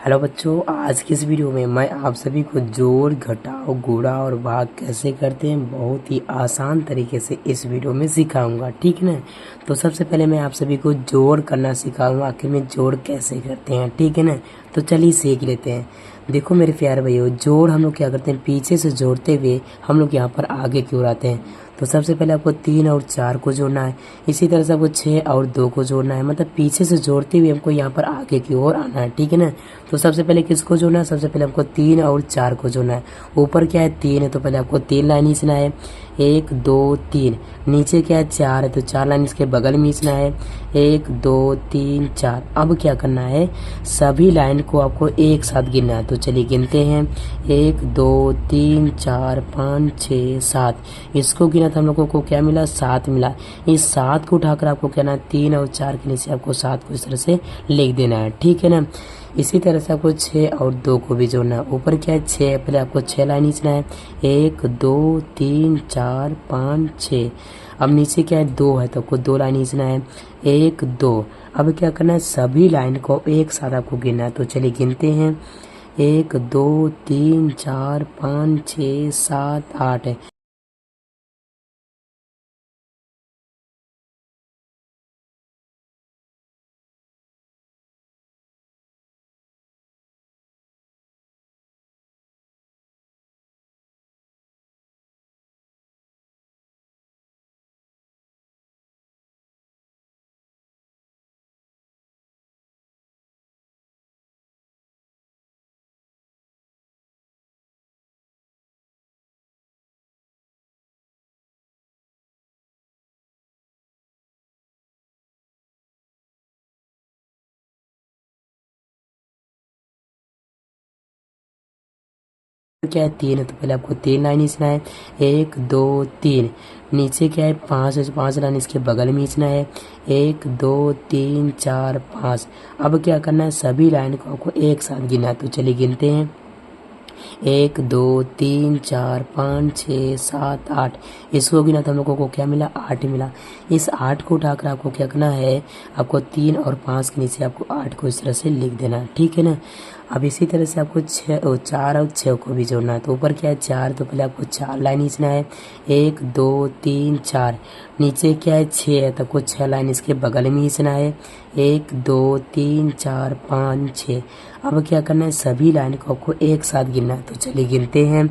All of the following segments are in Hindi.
हेलो बच्चों, आज की इस वीडियो में मैं आप सभी को जोड़, घटाव, गुणा और भाग कैसे करते हैं बहुत ही आसान तरीके से इस वीडियो में सिखाऊंगा। ठीक है ना। तो सबसे पहले मैं आप सभी को जोड़ करना सिखाऊंगा, आखिर में जोड़ कैसे करते हैं। ठीक है ना। तो चलिए सीख लेते हैं। देखो मेरे प्यारे भाइयों, जोड़ हम लोग क्या करते हैं, पीछे से जोड़ते हुए हम लोग यहाँ पर आगे की ओर आते हैं। तो सबसे पहले आपको 3 और 4 को जोड़ना है। इसी तरह से आपको 6 और 2 को जोड़ना है, मतलब पीछे से जोड़ते हुए हमको यहाँ पर आगे की ओर आना है। ठीक है ना। तो सबसे पहले किसको जोड़ना है, सबसे पहले हमको 3 और 4 को जोड़ना है। ऊपर क्या है 3 है, तो पहले आपको 3 लाइन खींचना है, 1 2 3। नीचे क्या है 4 है, तो 4 लाइन इसके बगल में खींचना है, 1 2 3 4। अब क्या करना है, सभी लाइन को आपको एक साथ गिनना है। तो चलिए गिनते हैं, 1 2 3 4 5 6 7। इसको गिना तो हम लोगों को क्या मिला, 7 मिला। इस 7 को उठाकर आपको क्या ना 3 और 4 के नीचे आपको 7 को इस तरह से लिख देना है। ठीक है ना। इसी तरह से आपको 6 और 2 को भी जोड़ना है। ऊपर क्या है 6, पहले आपको 6 लाइन खींचना है, 1 2 3 4 5 6। अब नीचे क्या है 2 है, तो आपको 2 लाइन खींचना है, 1 2। अब क्या करना है, सभी लाइन को एक साथ आपको गिनना है। तो चलिए गिनते हैं, 1 2 3 4 5 6 7 8 है। क्या है 3 है, तो पहले आपको 3 लाइन खींचना है, 1 2 3। नीचे क्या है 5 है, 5 लाइन इसके बगल में खींचना है, 1 2 3 4 5। अब क्या करना है, सभी लाइन को आपको एक साथ गिनना है। तो चलिए गिनते हैं, 1 2 3 4 5 6 7 8। इसको गिना तो हम लोगों को क्या मिला, 8 मिला। इस 8 को उठाकर आपको क्या करना है, आपको 3 और 5 के नीचे आपको 8 को इस तरह से लिख देना है। ठीक है ना। अब इसी तरह से आपको 4 और 6 को भी जोड़ना है। तो ऊपर क्या है 4, तो पहले आपको 4 लाइन खींचना है, 1 2 3 4। नीचे क्या है 6 है, तो आपको 6 लाइन इसके बगल में खींचना है, 1 2 3 4 5 6। अब क्या करना है, सभी लाइन को आपको एक साथ गिनना है। तो चलिए गिनते हैं,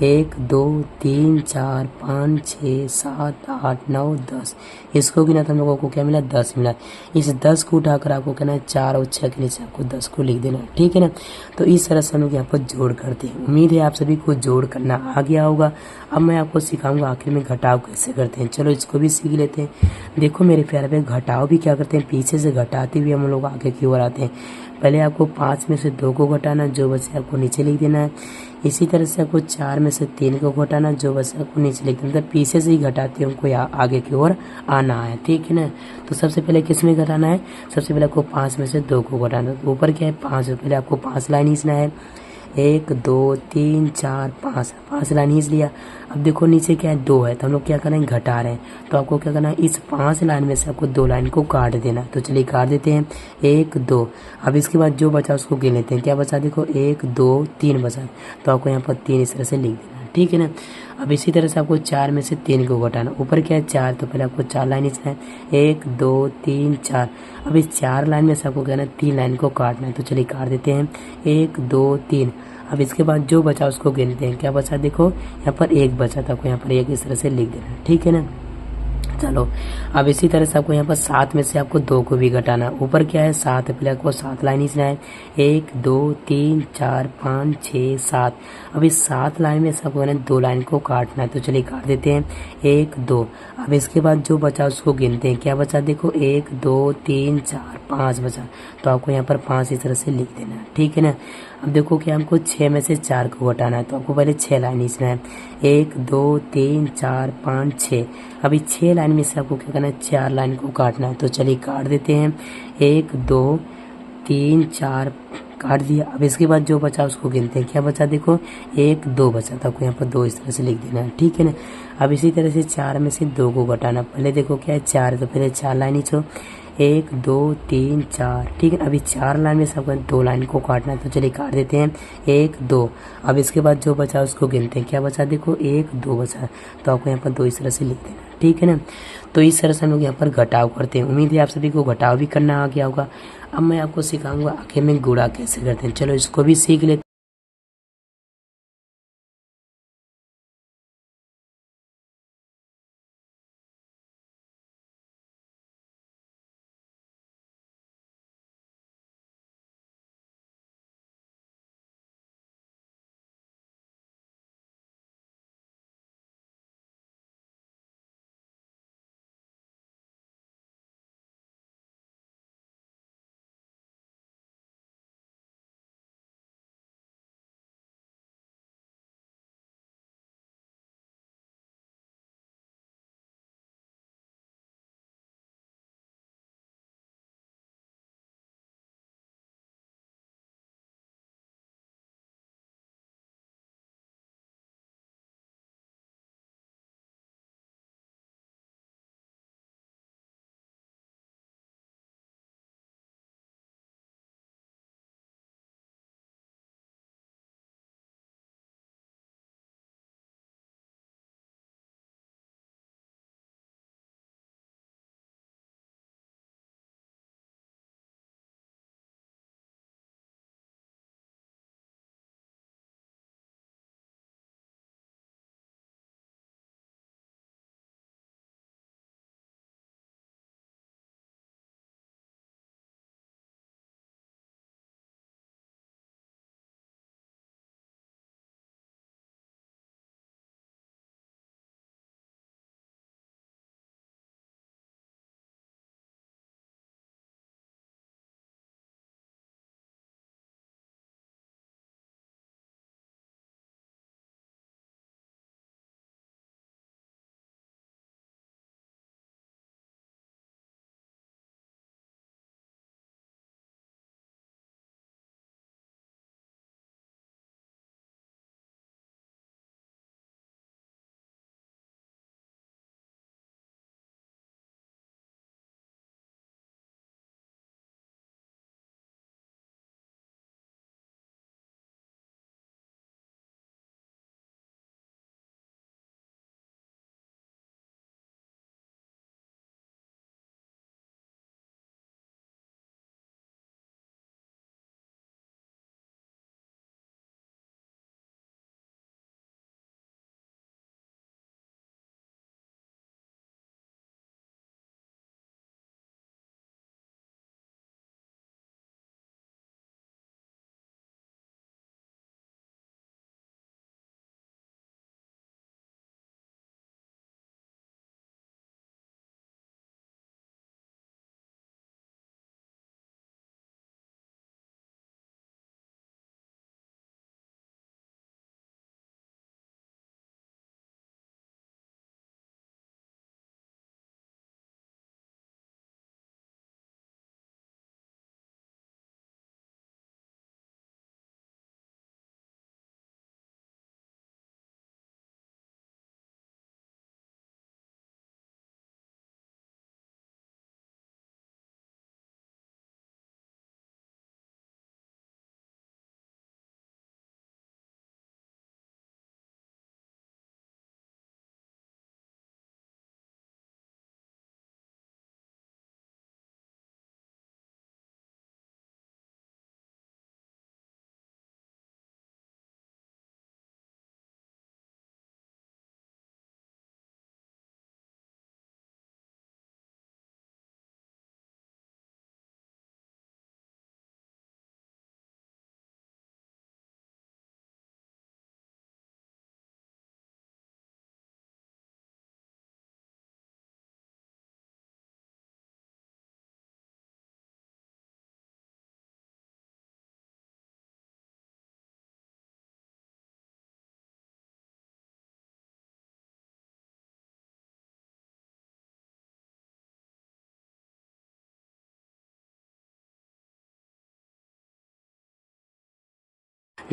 1 2 3 4 5 6 7 8 9 10। इसको गिना तो हम लोगों को क्या मिला, 10 मिला। इस 10 को उठाकर आपको कहना है 4 और 6 के नीचे आपको 10 को लिख देना है। ठीक है ना। तो इस तरह से हम लोग यहाँ पर जोड़ करते हैं। उम्मीद है आप सभी को जोड़ करना आ गया होगा। अब मैं आपको सिखाऊंगा आखिर में घटाव कैसे करते हैं। चलो इसको भी सीख लेते हैं। देखो मेरे प्यारे पे, घटाव भी क्या करते हैं, पीछे से घटाते हुए हम लोग आगे की ओर आते हैं। पहले आपको 5 में से 2 को घटाना, जो बचे आपको नीचे लिख देना है। इसी तरह से आपको 4 में से 3 को घटाना, जो बचे आपको नीचे लिख देना। मतलब पीछे से ही घटाते हमको आगे की ओर आना है। ठीक है ना। तो सबसे पहले किस में घटाना है, सबसे पहले आपको 5 में से 2 को घटाना। तो ऊपर क्या है 5, पहले आपको 5 लाइन खींचना है, 1 2 3 4 5। 5 लाइन खींच लिया। अब देखो नीचे क्या है 2 है, तो हम लोग क्या कर रहे हैं, घटा रहे हैं। तो आपको क्या करना है, इस 5 लाइन में से आपको 2 लाइन को काट देना। तो चलिए काट देते हैं, 1 2। अब इसके बाद जो बचा उसको गिन लेते हैं। क्या बचा, देखो 1 2 3 बचा, तो आपको यहाँ पर 3 इस तरह से लिख देना है। ठीक है ना। अब इसी तरह से आपको 4 में से 3 को घटाना। ऊपर क्या है 4, तो पहले आपको 4 लाइन खींचना है, 1 2 3 4। अब इस 4 लाइन में से आपको कहना है 3 लाइन को काटना है। तो चलिए काट देते हैं, 1 2 3। अब इसके बाद जो बचा उसको गिनते हैं। क्या बचा, देखो यहाँ पर 1 बचा, तो आपको यहाँ पर 1 इस तरह से लिख देना है। ठीक है ना। चलो अब इसी तरह से आपको यहाँ पर 7 में से आपको 2 को भी घटाना। ऊपर क्या है 7 है, पहले आपको 7 लाइन खींचना है, 1 2 3 4 5 6 7। अब इस 7 लाइन में से आपको 2 लाइन को काटना है। तो चलिए काट देते हैं, 1 2। अब इसके बाद जो बचा उसको गिनते हैं। क्या बचा, देखो 1 2 3 4 5 बचा, तो आपको यहाँ पर 5 इस तरह से लिख देना है। ठीक है ना। अब देखो कि हमको 6 में से 4 को घटाना है, तो आपको पहले 6 लाइन खींचना है, 1 2 3 4 5 6। अभी 6 लाइन में से आपको क्या करना है, 4 लाइन को काटना है। तो चलिए काट देते हैं, 1 2 3 4 काट दिया। अब इसके बाद जो बचा उसको गिनते हैं। क्या बचा, देखो 1 2 बचा, तो आपको यहाँ पर 2 इस तरह से लिख देना है। ठीक है ना। अब इसी तरह से 4 में से 2 को घटाना। पहले देखो क्या है 4, तो पहले 4 लाइन खींचो, 1 2 3 4। ठीक है, अभी 4 लाइन में सबको 2 लाइन को काटना है, तो चलिए काट देते हैं। 1 2। अब इसके बाद जो बचा उसको गिनते हैं। क्या बचा, देखो 1 2 बचा, तो आपको यहाँ पर 2 इस तरह से लिख देना। ठीक है ना, तो इस तरह से हम लोग यहाँ पर घटाव करते हैं। उम्मीद है आप सभी को घटाव भी करना आ गया होगा। अब मैं आपको सिखाऊंगा आखिर में गुणा कैसे करते हैं। चलो इसको भी सीख लेते हैं।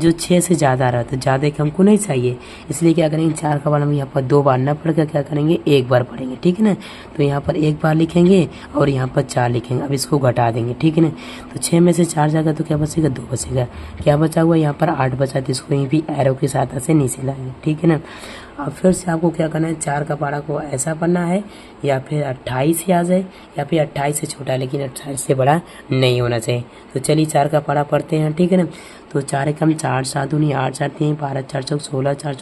जो 6 से ज़्यादा आ रहा है, तो ज़्यादा के हमको नहीं चाहिए, इसलिए क्या करेंगे 4 का मान हम यहाँ पर 2 बार न पढ़कर क्या करेंगे 1 बार पढ़ेंगे, ठीक है ना। तो यहाँ पर 1 बार लिखेंगे और यहाँ पर 4 लिखेंगे। अब इसको घटा देंगे, ठीक है ना। तो 6 में से 4 जाएगा तो क्या बचेगा 2 बचेगा। क्या बचा हुआ यहाँ पर 8 बचा, तो इसको यहीं भी एरो की सहायता से नीचे लाएंगे, ठीक है ना। अब फिर से आपको क्या करना है, 4 का पारा को ऐसा पढ़ना है या फिर 28 ही आ जाए या फिर 28 से छोटा, लेकिन 28 से बड़ा नहीं होना चाहिए। तो चलिए 4 का पारा पढ़ते हैं, ठीक है ना। तो 4 एकम 4 7 दूनी 8 4 3 12 4 चौक 16 4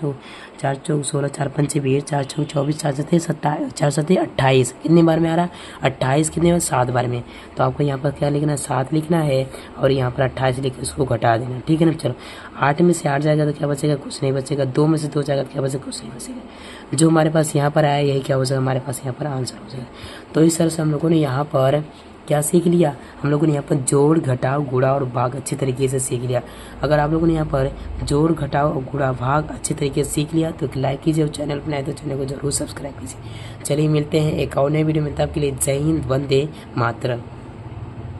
चौक 16 4 पंचे 20 4 चौक 24 4 सत्ते 27 4 सत्ते 28। कितनी बार में आ रहा, 28 कितने बार 7 बार में। तो आपको यहाँ पर क्या लिखना है 7 लिखना है और यहाँ पर 28 लिख के उसको घटा देना, ठीक है ना। चलो 8 में से 8 जाएगा तो क्या बचेगा, कुछ नहीं बचेगा। 2 में से 2 जाएगा तो क्या बचेगा, कुछ नहीं बचेगा। जो हमारे पास यहाँ पर आया यही क्या हो जाएगा, हमारे पास यहाँ पर आंसर हो जाएगा। तो इस तरह से हम लोगों ने यहाँ पर क्या सीख लिया, हम लोगों ने यहाँ पर जोड़ घटाव गुणा और भाग अच्छे तरीके से सीख लिया। अगर आप लोगों ने यहाँ पर जोड़ घटाव और गुणा भाग अच्छे तरीके से सीख लिया तो लाइक कीजिए और चैनल पर नए तो चैनल को जरूर सब्सक्राइब कीजिए। चलिए मिलते हैं एक और नए वीडियो में, तब के लिए जय हिंद, वंदे मातरम।